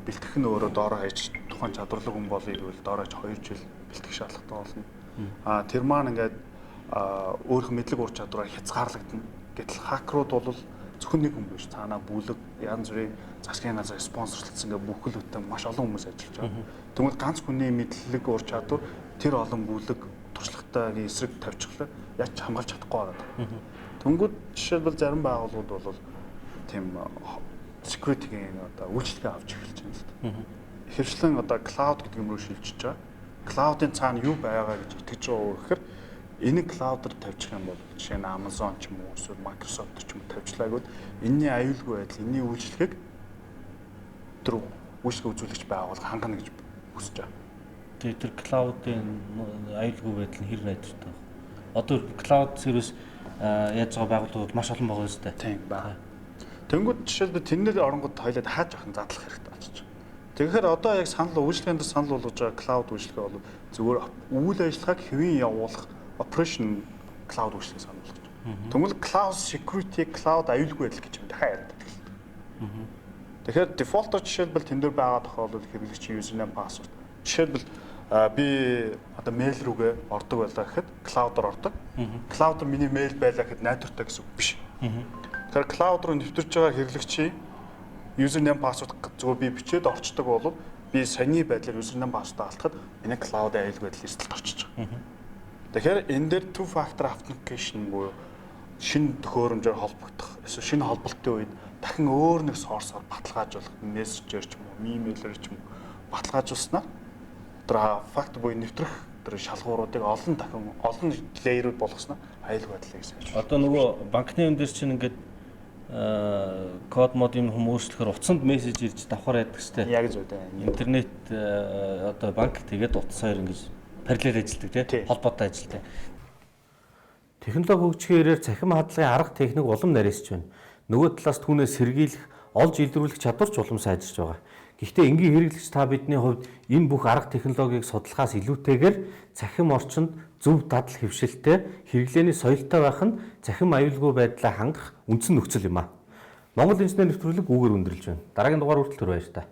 бэлтгэх нь өөрөө доороо хаяж тухайн чадварлаг хүн болъё гэвэл доороо хаяж 2 жил бэлтгэх шаардлагатай болно. Тэр маань ингээд өөрөх мэдлэг ур чадвараар хязгаарлагдана. Гэтэл хакерууд бол зөвхөн нэг хүн биш. Цаанаа бүлэг, янз бүрийн засгийн газрын спонсорлолцсон ингээд бүхэл бүтэн маш олон хүмүүс ажиллаж байгаа. Тэгмээд ганц хүний мэдлэг ур чадвар тэр олон бүлэг туршлагатайгийн эсрэг тавьчихлаа яаж хамгаалж чадахгүй байгаа. Тэнгүүд жишээлбэл зарим байгууллагууд бол тийм security-гийн одоо үйлчлэгээ авч эхэлж байна л да. Ихэвчлэн одоо cloud гэдэг юм руу шилжиж байгаа. Cloud-ын цаана юу байгаа гэж итгэж байгаа гэхээр энийг cloud-аар тавьчих юм бол жишээ нь Amazon ч юм уу эсвэл Microsoft ч юм уу тавьчлаа гэвэл энэний аюулгүй байдал, энэний үйлчлэгийг тэр үйлчлэг үзүүлэгч байгууллага хангана гэж хүсэж байгаа. Тэгээд тэр cloud-ын аюулгүй байдал нь хэр найдвартай вэ? Одоо cloud service яаж байгаа байгууллагууд маш олон байгаа юм шүү дээ. Тийм байна. Тэнгүүд жишээлбэл тэрнэр оронгод тойлоод хааж авах нь задлах хэрэгтэй болчих. Тэгэхээр одоо яг үйлчлэгээнд санал болгож байгаа cloud үйлчлэгээ бол зүгээр үйл ажиллагааг хэвийн явуулах operation cloud үйлчлэгээ санал болгож байгаа. Тэгвэл cloud security, cloud аюулгүй байдал гэж юм дахиад яриад байгаа. Тэгэхээр default жишээлбэл тэн дээр байгаа тохиолдолд хэрэглэгчийн username password. Жишээлбэл би одоо мэйл рүүгээ ордог байлаа гэхэд cloud-оор ордог. Cloud-оор миний мэйл байлаа гэхэд найдвартай гэсэн үг биш. Тэгэхээр cloud руу нэвтэрж байгаа хэрэглэгчийн username password зүгээр би бичээд орчдөг бол би саний байдлаар username password алдахад энэ cloud аюулгүй байдлын эрсдэлд орчиж байгаа. Тэгэхээр энэ дээр two factor authentication буюу шинэ төхөөрөмжөөр холбогдох эсвэл шинэ холболтын үед дахин өөр нэг source-оор баталгаажуулах мессежээр ч юм уу, имэйлээр ч юм уу баталгаажуулснаа тэр факт буюу нэвтрэх тэр шалгууруудыг олон лейерүүд болгосноо аюулгүй байдлыг хийж. Одоо нөгөө банкны юм дээр чинь ингээд код мод юм хүмүүжлэхээр утсанд мессеж ирж давхар яадаг штэ. Яг зөв дээ. Интернет одоо банк тэгээд утас хоёр ингэж параллел ажилладаг тий. Холбоотой ажилладаг. Технологи хөгжихөөр цахим хадлагын арга техник улам нарийсч байна. Нөгөө талаас түүнээс сэргийлэх, олж илрүүлэх чадвар ч улам сайжирч байгаа. Гэхдээ энгийн хэрэглэгч та бидний хувьд энэ бүх арга технологиг судлахаас илүүтэйгээр цахим орчинд зөв дадал хэвшилтэй хэрэглээний соёлтой байх нь цахим аюулгүй байдлаа хангах үндсэн нөхцөл юм а. Монгол инженер нэвтрүүлэг үгээр өндөрлж байна. Дараагийн дугаар хүртэл баяр та.